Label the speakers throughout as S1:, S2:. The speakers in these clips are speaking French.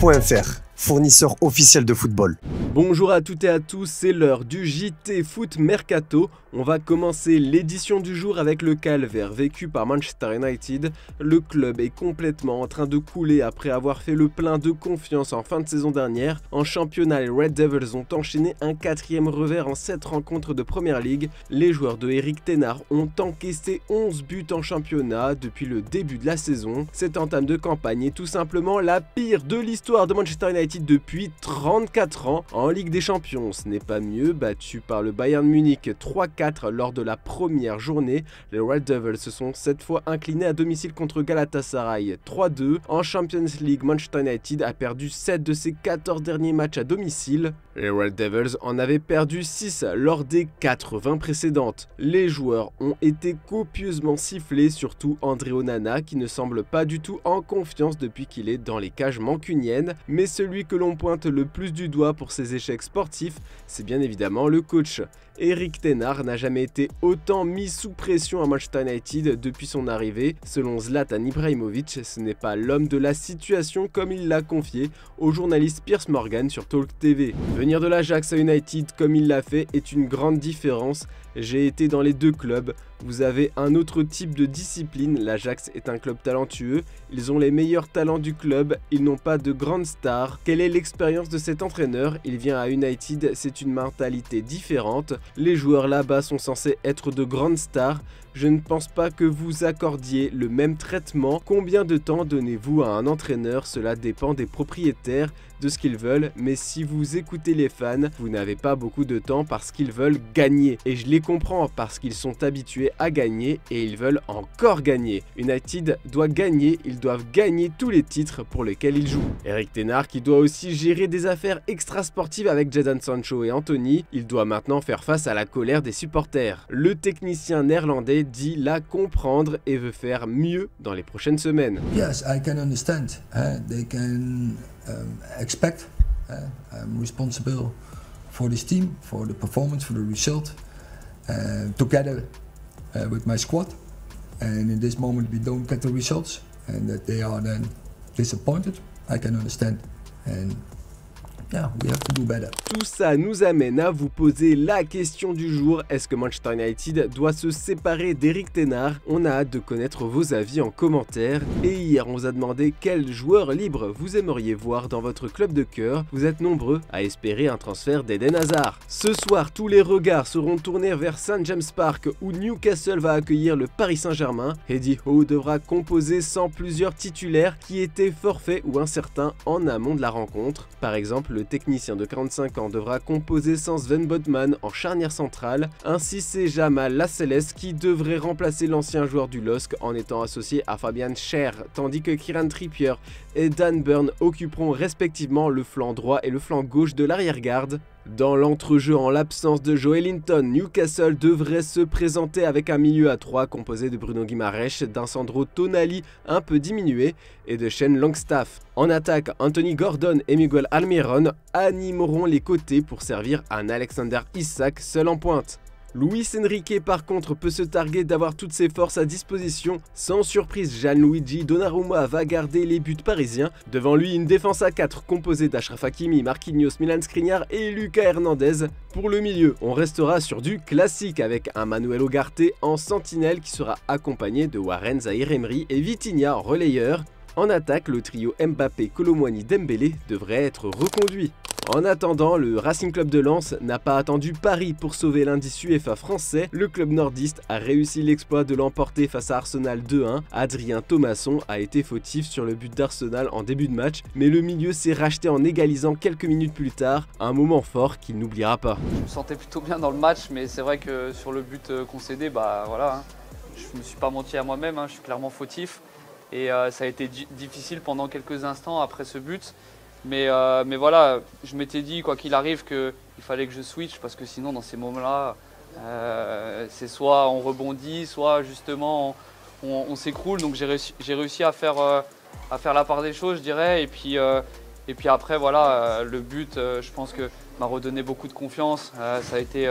S1: JT.fr, fournisseur officiel de football.
S2: Bonjour à toutes et à tous, c'est l'heure du JT Foot Mercato. On va commencer l'édition du jour avec le calvaire vécu par Manchester United. Le club est complètement en train de couler après avoir fait le plein de confiance en fin de saison dernière. En championnat, les Red Devils ont enchaîné un 4e revers en 7 rencontres de Premier League. Les joueurs de Erik ten Hag ont encaissé 11 buts en championnat depuis le début de la saison. Cette entame de campagne est tout simplement la pire de l'histoire de Manchester United depuis 34 ans. En Ligue des Champions, ce n'est pas mieux, battu par le Bayern Munich 3-4 lors de la première journée. Les Red Devils se sont cette fois inclinés à domicile contre Galatasaray 3-2. En Champions League, Manchester United a perdu 7 de ses 14 derniers matchs à domicile. Les Red Devils en avaient perdu 6 lors des 80 précédentes. Les joueurs ont été copieusement sifflés, surtout André Onana qui ne semble pas du tout en confiance depuis qu'il est dans les cages mancuniennes. Mais celui que l'on pointe le plus du doigt pour ses échecs sportifs, c'est bien évidemment le coach. Erik ten Hag n'a jamais été autant mis sous pression à Manchester United depuis son arrivée. Selon Zlatan Ibrahimovic, ce n'est pas l'homme de la situation comme il l'a confié au journaliste Piers Morgan sur Talk TV. Venir de l'Ajax à United comme il l'a fait est une grande différence. J'ai été dans les deux clubs, vous avez un autre type de discipline, l'Ajax est un club talentueux, ils ont les meilleurs talents du club, ils n'ont pas de grandes stars. Quelle est l'expérience de cet entraîneur? Il vient à United, c'est une mentalité différente, les joueurs là-bas sont censés être de grandes stars. Je ne pense pas que vous accordiez le même traitement. Combien de temps donnez-vous à un entraîneur? Cela dépend des propriétaires, de ce qu'ils veulent, mais si vous écoutez les fans, vous n'avez pas beaucoup de temps parce qu'ils veulent gagner. Et je les comprends parce qu'ils sont habitués à gagner et ils veulent encore gagner. United doit gagner, ils doivent gagner tous les titres pour lesquels ils jouent. Erik ten Hag qui doit aussi gérer des affaires extra-sportives avec Jadon Sancho et Anthony, il doit maintenant faire face à la colère des supporters. Le technicien néerlandais dit la comprendre et veut faire mieux dans les prochaines semaines.
S3: Yes, I can understand. They can expect. I'm responsible for this team, for the performance, for the result, together with my squad. And in this moment, we don't get the results, and that they are then disappointed. I can understand. And yeah, we have to do better.
S2: Tout ça nous amène à vous poser la question du jour. Est-ce que Manchester United doit se séparer d'Erik ten Hag? On a hâte de connaître vos avis en commentaire. Et hier, on vous a demandé quel joueur libre vous aimeriez voir dans votre club de cœur. Vous êtes nombreux à espérer un transfert d'Eden Hazard. Ce soir, tous les regards seront tournés vers St James Park où Newcastle va accueillir le Paris Saint-Germain. Eddie Howe devra composer sans plusieurs titulaires qui étaient forfaits ou incertains en amont de la rencontre. Par exemple, le technicien de 45 ans devra composer sans Sven Botman en charnière centrale. Ainsi, c'est Jamal Lascelles qui devrait remplacer l'ancien joueur du LOSC en étant associé à Fabian Schär, tandis que Kieran Trippier et Dan Burn occuperont respectivement le flanc droit et le flanc gauche de l'arrière-garde. Dans l'entrejeu, en l'absence de Joelinton, Newcastle devrait se présenter avec un milieu à 3 composé de Bruno Guimaraes, d'un Sandro Tonali un peu diminué et de Shane Longstaff. En attaque, Anthony Gordon et Miguel Almiron animeront les côtés pour servir un Alexander Isak seul en pointe. Luis Enrique par contre peut se targuer d'avoir toutes ses forces à disposition. Sans surprise, Gianluigi Donnarumma va garder les buts parisiens. Devant lui, une défense à 4 composée d'Achraf Hakimi, Marquinhos, Milan Skriniar et Lucas Hernandez. Pour le milieu, on restera sur du classique avec un Manuel Ugarte en sentinelle qui sera accompagné de Warren Zaïre-Emery et Vitinha en relayeur. En attaque, le trio Mbappé, Kolo Muani, Dembélé devrait être reconduit. En attendant, le Racing Club de Lens n'a pas attendu Paris pour sauver l'indice UEFA français. Le club nordiste a réussi l'exploit de l'emporter face à Arsenal 2-1. Adrien Thomasson a été fautif sur le but d'Arsenal en début de match, mais le milieu s'est racheté en égalisant quelques minutes plus tard, un moment fort qu'il n'oubliera pas.
S4: Je me sentais plutôt bien dans le match, mais c'est vrai que sur le but concédé, bah voilà, je me suis pas menti à moi-même, je suis clairement fautif. Et ça a été difficile pendant quelques instants après ce but. Mais voilà, je m'étais dit, quoi qu'il arrive, qu'il fallait que je switch, parce que sinon, dans ces moments-là, c'est soit on rebondit, soit justement on s'écroule. Donc j'ai réussi à faire la part des choses, je dirais. Et puis après, voilà, le but, je pense que m'a redonné beaucoup de confiance. Ça a été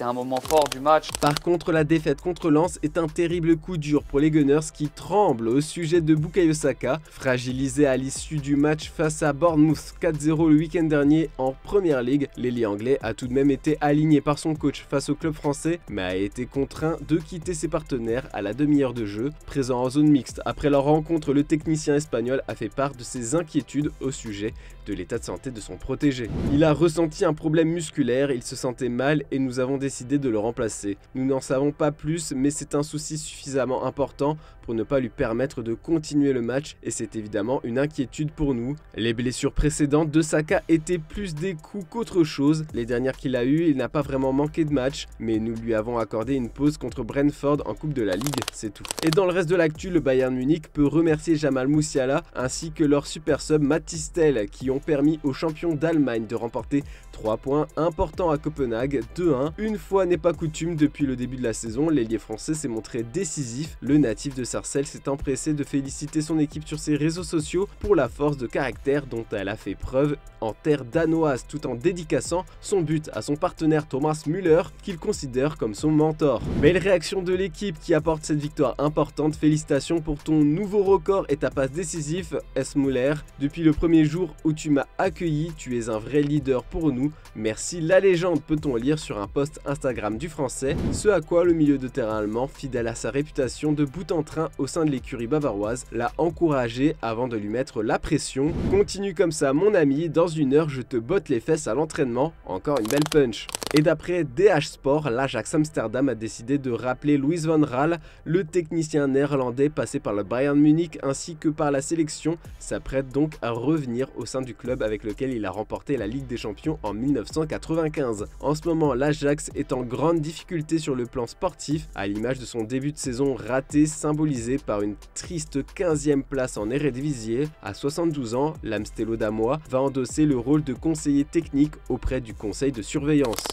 S4: un moment fort du match.
S2: Par contre, la défaite contre Lens est un terrible coup dur pour les Gunners qui tremblent au sujet de Bukayo Saka. Fragilisé à l'issue du match face à Bournemouth 4-0 le week-end dernier en Premier League, l'ailier anglais a tout de même été aligné par son coach face au club français, mais a été contraint de quitter ses partenaires à la demi-heure de jeu. Présent en zone mixte après leur rencontre, le technicien espagnol a fait part de ses inquiétudes au sujet de l'état de santé de son protégé. Il a ressenti un problème musculaire, il se sentait mal et nous avons décidé de le remplacer. Nous n'en savons pas plus, mais c'est un souci suffisamment important pour ne pas lui permettre de continuer le match et c'est évidemment une inquiétude pour nous. Les blessures précédentes de Saka étaient plus des coups qu'autre chose. Les dernières qu'il a eues, il n'a pas vraiment manqué de match, mais nous lui avons accordé une pause contre Brentford en Coupe de la Ligue, c'est tout. Et dans le reste de l'actu, le Bayern Munich peut remercier Jamal Musiala ainsi que leur super sub Mathys Tel qui ont permis aux champions d'Allemagne de remporter 3 points importants à Copenhague, 2-1. Une fois n'est pas coutume, depuis le début de la saison, l'ailier français s'est montré décisif. Le natif de Sarcelles s'est empressé de féliciter son équipe sur ses réseaux sociaux pour la force de caractère dont elle a fait preuve en terre danoise, tout en dédicaçant son but à son partenaire Thomas Müller qu'il considère comme son mentor. Belle réaction de l'équipe qui apporte cette victoire importante. Félicitations pour ton nouveau record et ta passe décisive, S. Müller. Depuis le premier jour où tu m'as accueilli, tu es un vrai leader pour nous. Merci la légende, peut-on lire sur un post Instagram du français, ce à quoi le milieu de terrain allemand, fidèle à sa réputation de bout en train au sein de l'écurie bavaroise, l'a encouragé avant de lui mettre la pression. Continue comme ça mon ami, dans une heure je te botte les fesses à l'entraînement, encore une belle punch. Et d'après DH Sport, l'Ajax Amsterdam a décidé de rappeler Louis van Gaal, le technicien néerlandais passé par le Bayern Munich ainsi que par la sélection, s'apprête donc à revenir au sein du club avec lequel il a remporté la Ligue des Champions en 1995. En ce moment, l'Ajax est en grande difficulté sur le plan sportif, à l'image de son début de saison raté symbolisé par une triste 15e place en Eredivisie. À 72 ans, l'Amstello-Damois va endosser le rôle de conseiller technique auprès du conseil de surveillance.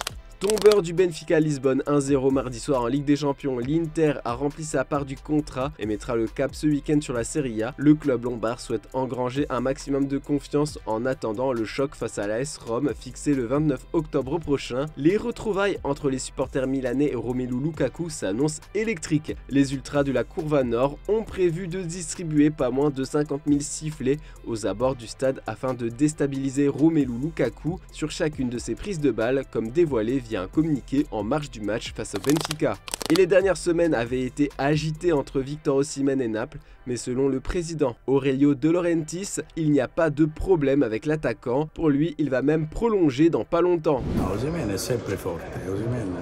S2: Tombeur du Benfica Lisbonne 1-0 mardi soir en Ligue des Champions, l'Inter a rempli sa part du contrat et mettra le cap ce week-end sur la Serie A. Le club lombard souhaite engranger un maximum de confiance en attendant le choc face à l'AS Rome fixé le 29 octobre prochain. Les retrouvailles entre les supporters milanais et Romelu Lukaku s'annoncent électriques. Les ultras de la Curva Nord ont prévu de distribuer pas moins de 50 000 sifflets aux abords du stade afin de déstabiliser Romelu Lukaku sur chacune de ses prises de balles, comme dévoilé via un communiqué en marge du match face au Benfica. Et les dernières semaines avaient été agitées entre Victor Osimhen et Naples, mais selon le président Aurelio De Laurentiis, il n'y a pas de problème avec l'attaquant. Pour lui, il va même prolonger dans pas longtemps.
S5: Osimhen è sempre forte, Osimhen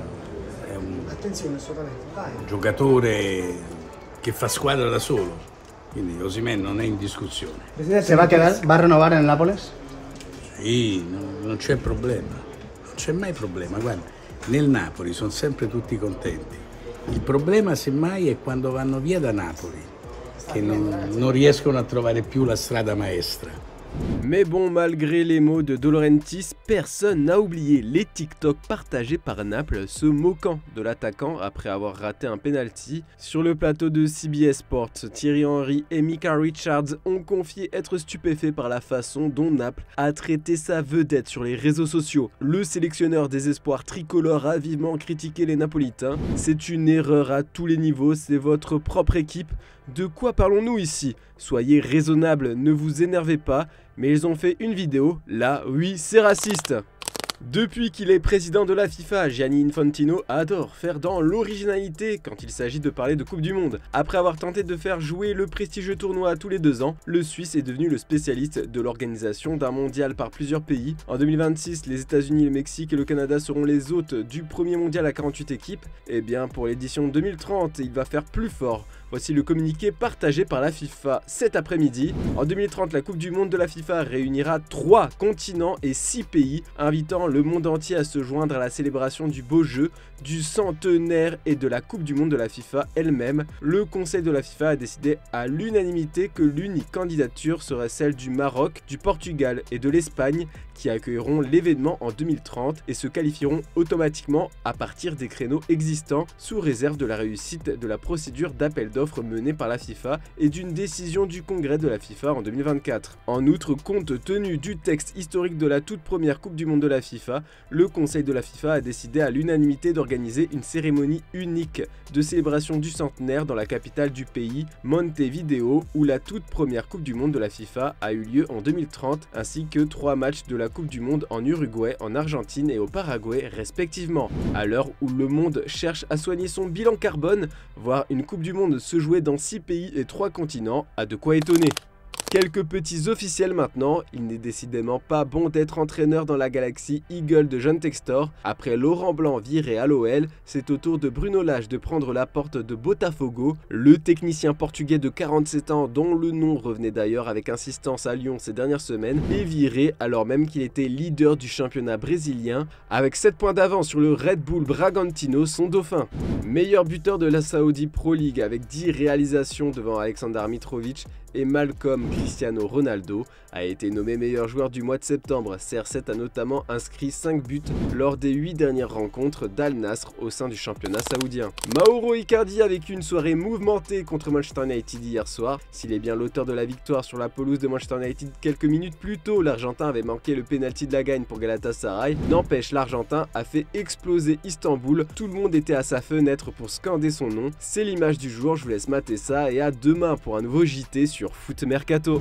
S5: è un giocatore che fa squadra da solo, quindi Osimhen non è in discussione.
S6: Presidente, ¿se va a quedar, va a renovar en el Nápoles?
S5: Sì, non c'è problema. Non c'è mai problema, guarda, nel Napoli sono sempre tutti contenti. Il problema semmai è quando vanno via da Napoli, che non riescono a trovare più la strada maestra.
S2: Mais bon, malgré les mots de De Laurentiis, personne n'a oublié les TikTok partagés par Naples se moquant de l'attaquant après avoir raté un penalty. Sur le plateau de CBS Sports, Thierry Henry et Micah Richards ont confié être stupéfaits par la façon dont Naples a traité sa vedette sur les réseaux sociaux. Le sélectionneur des espoirs tricolores a vivement critiqué les Napolitains. C'est une erreur à tous les niveaux, c'est votre propre équipe. De quoi parlons-nous ici? Soyez raisonnables, ne vous énervez pas, mais ils ont fait une vidéo, là, oui, c'est raciste. Depuis qu'il est président de la FIFA, Gianni Infantino adore faire dans l'originalité quand il s'agit de parler de Coupe du Monde. Après avoir tenté de faire jouer le prestigieux tournoi tous les 2 ans, le Suisse est devenu le spécialiste de l'organisation d'un mondial par plusieurs pays. En 2026, les États-Unis, le Mexique et le Canada seront les hôtes du premier mondial à 48 équipes. Et bien pour l'édition 2030, il va faire plus fort. Voici le communiqué partagé par la FIFA cet après-midi. En 2030, la Coupe du Monde de la FIFA réunira 3 continents et 6 pays, invitant le monde entier à se joindre à la célébration du beau jeu, du centenaire et de la Coupe du Monde de la FIFA elle-même. Le Conseil de la FIFA a décidé à l'unanimité que l'unique candidature serait celle du Maroc, du Portugal et de l'Espagne, qui accueilleront l'événement en 2030 et se qualifieront automatiquement à partir des créneaux existants sous réserve de la réussite de la procédure d'appel d'offres menée par la FIFA et d'une décision du congrès de la FIFA en 2024. En outre, compte tenu du texte historique de la toute première Coupe du Monde de la FIFA, le Conseil de la FIFA a décidé à l'unanimité d'organiser une cérémonie unique de célébration du centenaire dans la capitale du pays, Montevideo, où la toute première Coupe du Monde de la FIFA a eu lieu en 2030, ainsi que 3 matchs de la Coupe du Monde en Uruguay, en Argentine et au Paraguay respectivement. À l'heure où le monde cherche à soigner son bilan carbone, voir une Coupe du Monde se jouer dans 6 pays et 3 continents a de quoi étonner. Quelques petits officiels maintenant, il n'est décidément pas bon d'être entraîneur dans la galaxie Eagle de John Textor. Après Laurent Blanc viré à l'OL, c'est au tour de Bruno Lage de prendre la porte de Botafogo. Le technicien portugais de 47 ans, dont le nom revenait d'ailleurs avec insistance à Lyon ces dernières semaines, est viré alors même qu'il était leader du championnat brésilien, avec 7 points d'avance sur le Red Bull Bragantino, son dauphin. Meilleur buteur de la Saudi Pro League avec 10 réalisations devant Aleksandar Mitrovic et Malcolm Cristiano Ronaldo, a été nommé meilleur joueur du mois de septembre. CR7 a notamment inscrit 5 buts lors des 8 dernières rencontres d'Al Nassr au sein du championnat saoudien. Mauro Icardi a vécu une soirée mouvementée contre Manchester United hier soir. S'il est bien l'auteur de la victoire sur la pelouse de Manchester United quelques minutes plus tôt, l'Argentin avait manqué le pénalty de la gagne pour Galatasaray. N'empêche, l'Argentin a fait exploser Istanbul. Tout le monde était à sa fenêtre pour scander son nom. C'est l'image du jour, je vous laisse mater ça et à demain pour un nouveau JT sur Foot Mercato.